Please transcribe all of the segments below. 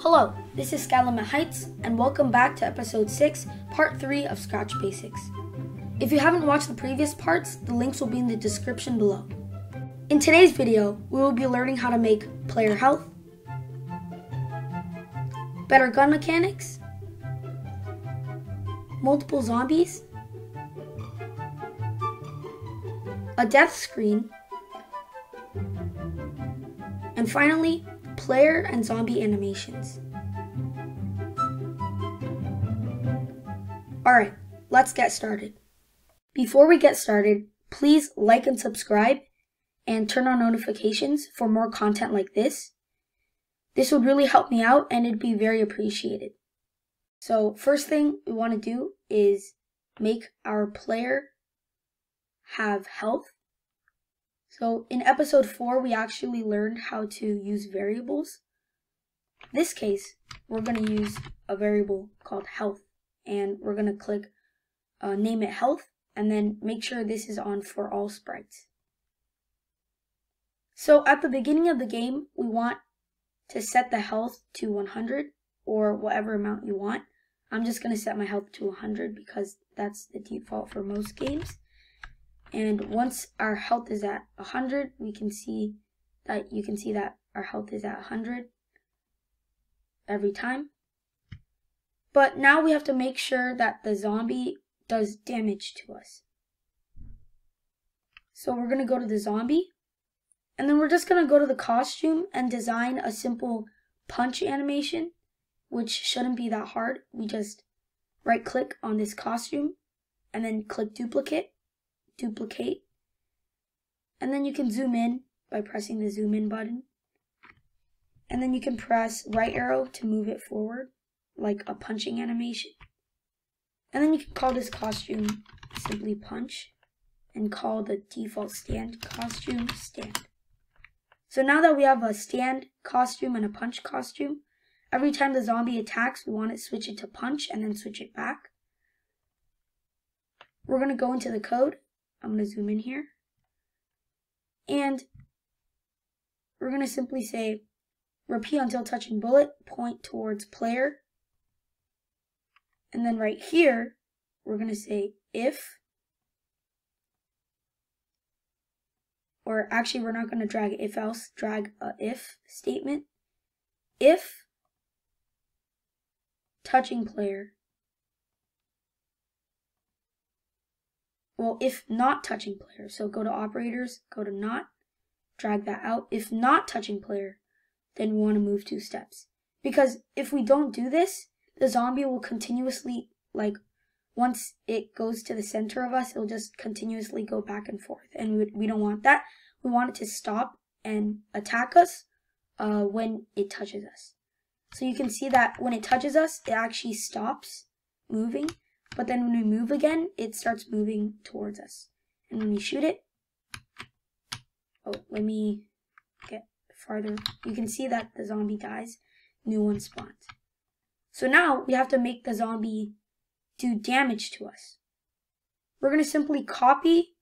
Hello, this is Skylimit Heights, and welcome back to episode 6, part 3 of Scratch Basics. If you haven't watched the previous parts, the links will be in the description below. In today's video, we will be learning how to make player health, better gun mechanics, multiple zombies, a death screen, and finally, player and zombie animations. Alright, let's get started. Before we get started, please like and subscribe and turn on notifications for more content like this. This would really help me out and it'd be very appreciated. So first thing we want to do is make our player have health. So in episode 4, we actually learned how to use variables. In this case, we're going to use a variable called health, and we're going to click name it health, and then make sure this is on for all sprites. So at the beginning of the game, we want to set the health to 100 or whatever amount you want. I'm just going to set my health to 100 because that's the default for most games. And once our health is at 100, you can see that our health is at 100 every time. But now we have to make sure that the zombie does damage to us. So we're going to go to the zombie, and then we're just going to go to the costume and design a simple punch animation, which shouldn't be that hard. We just right click on this costume and then click duplicate, and then you can zoom in by pressing the zoom in button, and then you can press right arrow to move it forward like a punching animation, and then you can call this costume simply punch and call the default stand costume stand. So now that we have a stand costume and a punch costume, every time the zombie attacks, we want to switch it to punch and then switch it back. We're going to go into the code. I'm going to zoom in here, and we're going to simply say repeat until touching bullet, point towards player, and then right here we're going to say if, or actually we're not going to drag if else, drag a if statement, if touching player, well, if not touching player, so go to operators, go to not, drag that out. If not touching player, then we want to move 2 steps. Because if we don't do this, the zombie will continuously, like, once it goes to the center of us, it'll just continuously go back and forth. And we don't want that. We want it to stop and attack us when it touches us. So you can see that when it touches us, it actually stops moving. But then when we move again, it starts moving towards us. And when we shoot it, oh, let me get farther. You can see that the zombie dies, new one spawns. So now we have to make the zombie do damage to us. We're going to simply copy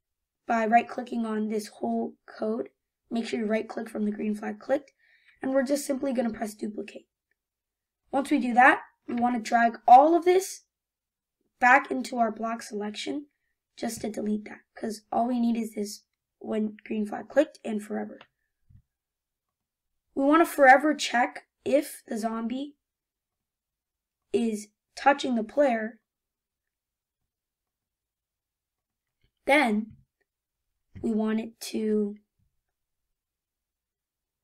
by right-clicking on this whole code. Make sure you right-click from the green flag clicked. And we're just simply going to press duplicate. Once we do that, we want to drag all of this back into our block selection just to delete that, because all we need is this when green flag clicked and forever. We want to forever check if the zombie is touching the player. Then we want it to,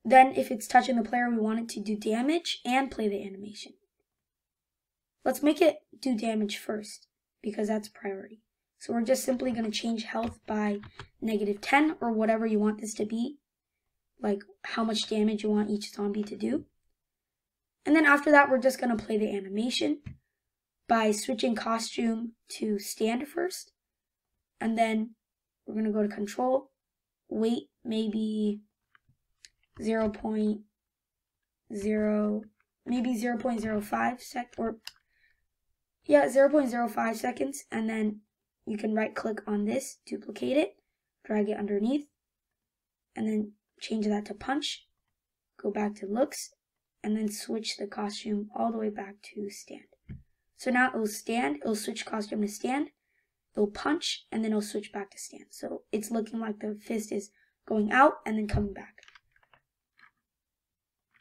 if it's touching the player, we want it to do damage and play the animation. Let's make it do damage first, because that's priority. So we're just simply going to change health by -10 or whatever you want this to be, like how much damage you want each zombie to do. And then after that, we're just going to play the animation by switching costume to stand first. And then we're going to go to control, wait maybe 0.05 0.05 seconds, and then you can right click on this, duplicate it, drag it underneath, and then change that to punch, go back to looks, and then switch the costume all the way back to stand. So now it'll stand, it'll switch costume to stand, it'll punch, and then it'll switch back to stand. So it's looking like the fist is going out and then coming back.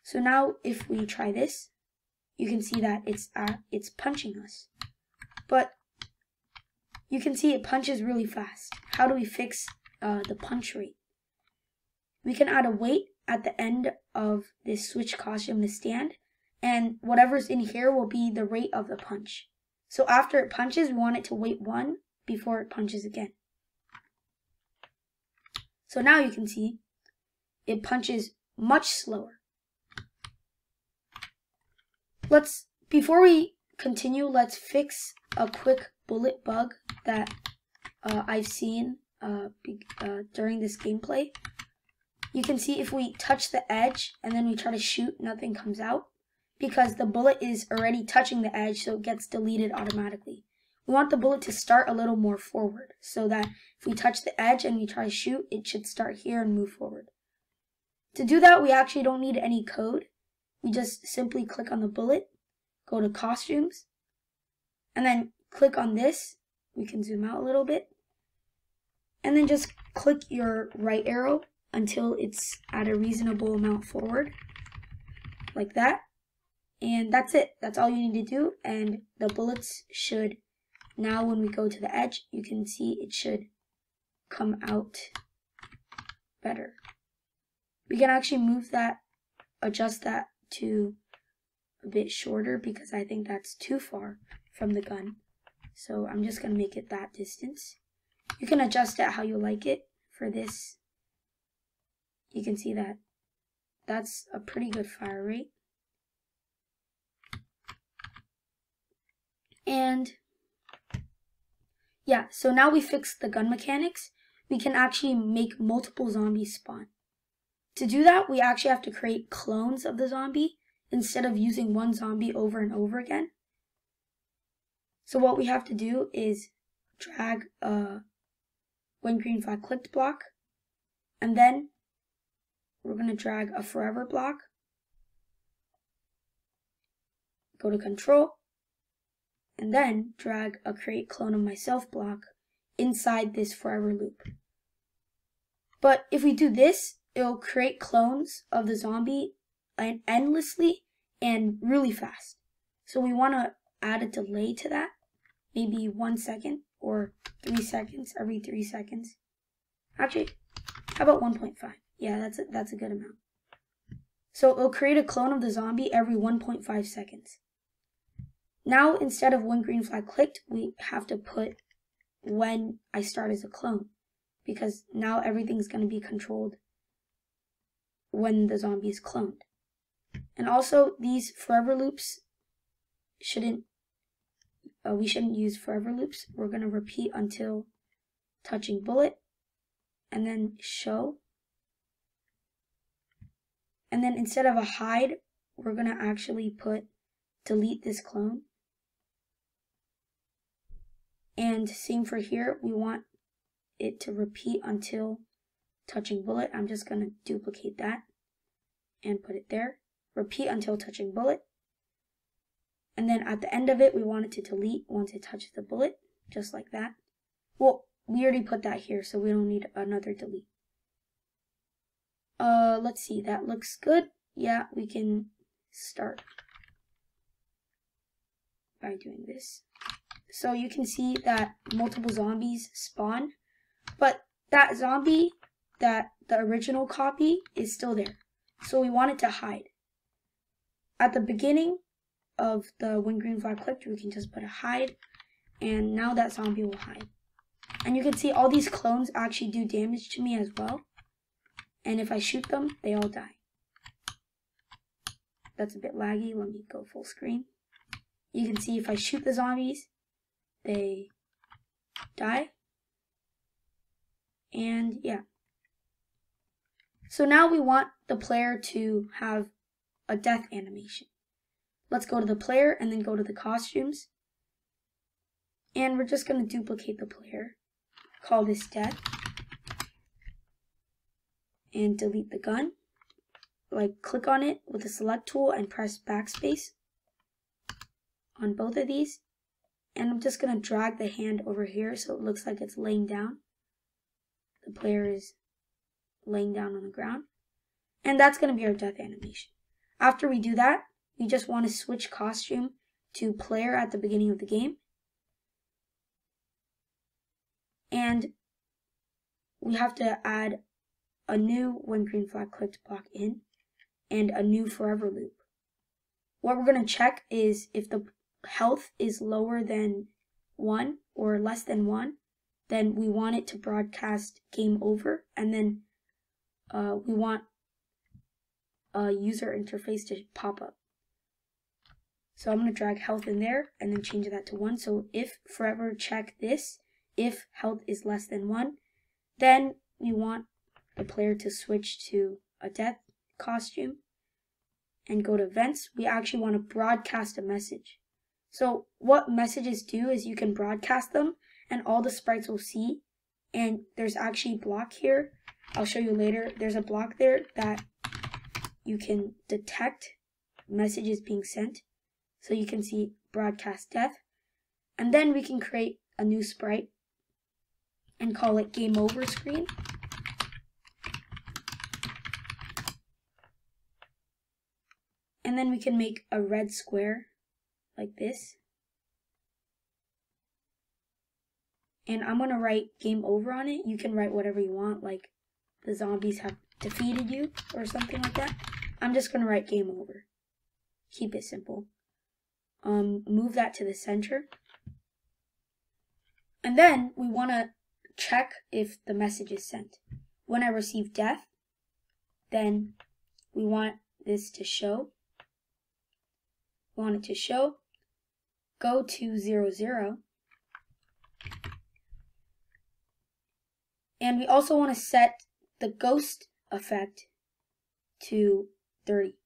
So now if we try this, you can see that it's punching us. But you can see it punches really fast. How do we fix the punch rate? We can add a weight at the end of this switch costume to stand, and whatever's in here will be the rate of the punch. So after it punches, we want it to wait 1 before it punches again. So now you can see it punches much slower. Before we continue, let's fix a quick bullet bug that I've seen during this gameplay. You can see if we touch the edge and then we try to shoot, nothing comes out because the bullet is already touching the edge, so it gets deleted automatically. We want the bullet to start a little more forward so that if we touch the edge and we try to shoot, it should start here and move forward. To do that, we actually don't need any code. We just simply click on the bullet, go to costumes, and then click on this. We can zoom out a little bit. And then just click your right arrow until it's at a reasonable amount forward, like that. And that's it. That's all you need to do. And the bullets should, now when we go to the edge, you can see it should come out better. We can actually move that, adjust that to a bit shorter because I think that's too far from the gun. So I'm just going to make it that distance. You can adjust it how you like it. For this, you can see that that's a pretty good fire rate. And yeah, so now we fixed the gun mechanics. We can actually make multiple zombies spawn. To do that, we actually have to create clones of the zombie instead of using one zombie over and over again. So what we have to do is drag a when green flag clicked block, and then we're going to drag a forever block, go to control, and then drag a create clone of myself block inside this forever loop. But if we do this, it'll create clones of the zombie endlessly and really fast. So we want to add a delay to that, maybe 1 second or 3 seconds, every 3 seconds. Actually, how about 1.5? Yeah, that's a good amount. So it'll create a clone of the zombie every 1.5 seconds. Now, instead of when green flag clicked, we have to put when I start as a clone, because now everything's going to be controlled when the zombie is cloned. And also, these forever loops we shouldn't use forever loops. We're going to repeat until touching bullet, and then show. And then instead of a hide, we're going to actually put delete this clone. And same for here, we want it to repeat until touching bullet. I'm just going to duplicate that and put it there. Repeat until touching bullet. And then at the end of it, we want it to delete once it touches the bullet, just like that. Well, we already put that here, so we don't need another delete. Let's see, that looks good. Yeah, we can start by doing this. So you can see that multiple zombies spawn, but that zombie, the original copy, is still there. So we want it to hide. At the beginning of the when green flag clicked, we can just put a hide, and now that zombie will hide. And you can see all these clones actually do damage to me as well. And if I shoot them, they all die. That's a bit laggy. Let me go full screen. You can see if I shoot the zombies, they die. And yeah. So now we want the player to have a death animation. Let's go to the player and then go to the costumes. And we're just going to duplicate the player. Call this death. And delete the gun. click on it with the select tool and press backspace on both of these. And I'm just going to drag the hand over here so it looks like it's laying down. The player is laying down on the ground. And that's going to be our death animation. After we do that, we just want to switch costume to player at the beginning of the game. And we have to add a new when green flag clicked block in and a new forever loop. What we're going to check is if the health is lower than 1 or less than 1, then we want it to broadcast game over, and then we want a user interface to pop up. So I'm going to drag health in there and then change that to 1. So if forever check this, if health is less than 1, then we want the player to switch to a death costume and go to events. We actually want to broadcast a message. So what messages do is you can broadcast them and all the sprites will see. And there's actually a block here. I'll show you later. There's a block there that you can detect messages being sent. So you can see broadcast death. And then we can create a new sprite and call it game over screen. And then we can make a red square like this. And I'm going to write game over on it. You can write whatever you want, like the zombies have defeated you or something like that. I'm just going to write game over. Keep it simple. Move that to the center. And then we want to check if the message is sent. When I receive death, then we want this to show. We want it to show. Go to 0, 0. And we also want to set the ghost effect to 30.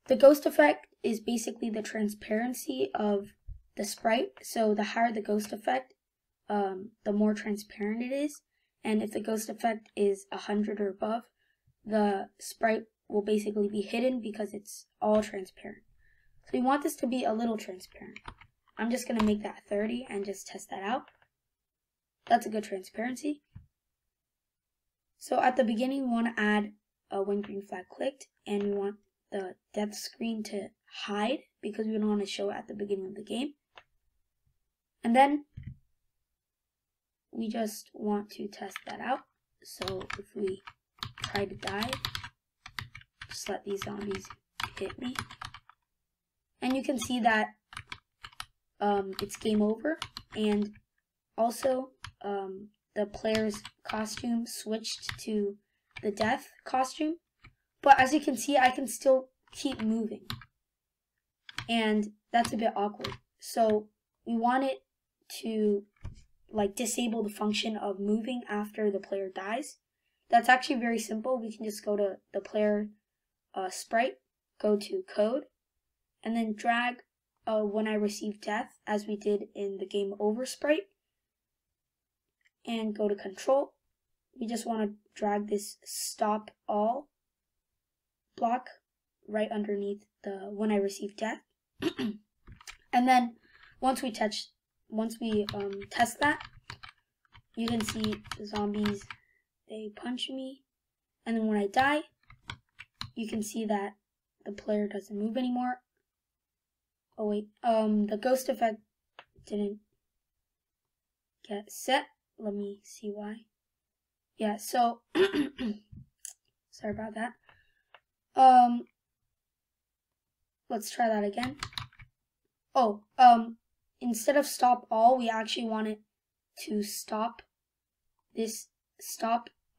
The ghost effect is basically the transparency of the sprite. So the higher the ghost effect, the more transparent it is. And if the ghost effect is 100 or above, the sprite will basically be hidden because it's all transparent. So we want this to be a little transparent. I'm just going to make that 30 and just test that out. That's a good transparency. So at the beginning, we want to add a when green flag clicked, and we want the death screen to hide because we don't want to show it at the beginning of the game. And then we just want to test that out. So if we try to die, just let these zombies hit me. And you can see that it's game over, and also the player's costume switched to the death costume. But as you can see, I can still keep moving, and that's a bit awkward. So we want it to disable the function of moving after the player dies. That's actually very simple. We can just go to the player sprite, go to code, and then drag when I receive death, as we did in the game over sprite, and go to control. We just want to drag this stop all block right underneath the when I receive death. And then once we test that, you can see the zombies, they punch me, and then when I die, you can see that the player doesn't move anymore. Oh wait, the ghost effect didn't get set. Let me see why. Yeah, so sorry about that. Let's try that again. Oh, instead of stop all, we actually want it to stop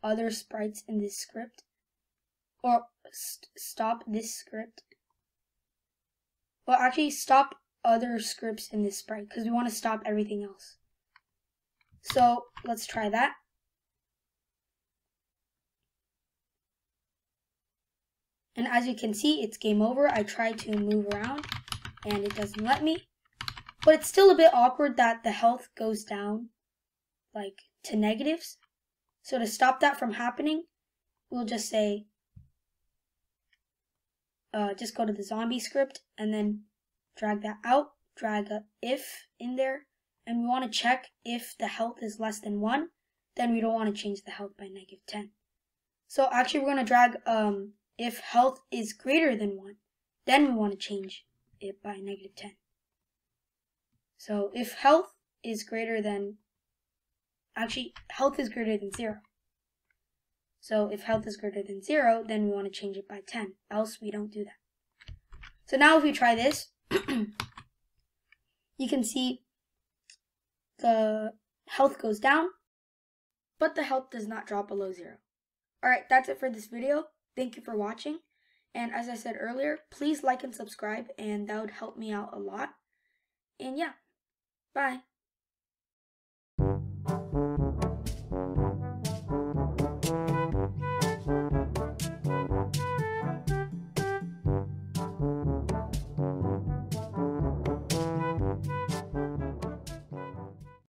other sprites in this script, or stop this script. Well, actually stop other scripts in this sprite, because we want to stop everything else. So let's try that. And as you can see, it's game over. I tried to move around and it doesn't let me. But it's still a bit awkward that the health goes down to negatives. So to stop that from happening, we'll just say just go to the zombie script and then drag that out, drag a if in there, and we want to check if the health is less than 1, then we don't want to change the health by -10. So actually we're going to drag if health is greater than 1, then we want to change it by -10. So if health is greater than, actually health is greater than 0. So if health is greater than 0, then we want to change it by 10, else we don't do that. So now if we try this, you can see the health goes down, but the health does not drop below 0. Alright, that's it for this video. Thank you for watching. And as I said earlier, please like and subscribe, and that would help me out a lot. And yeah, bye.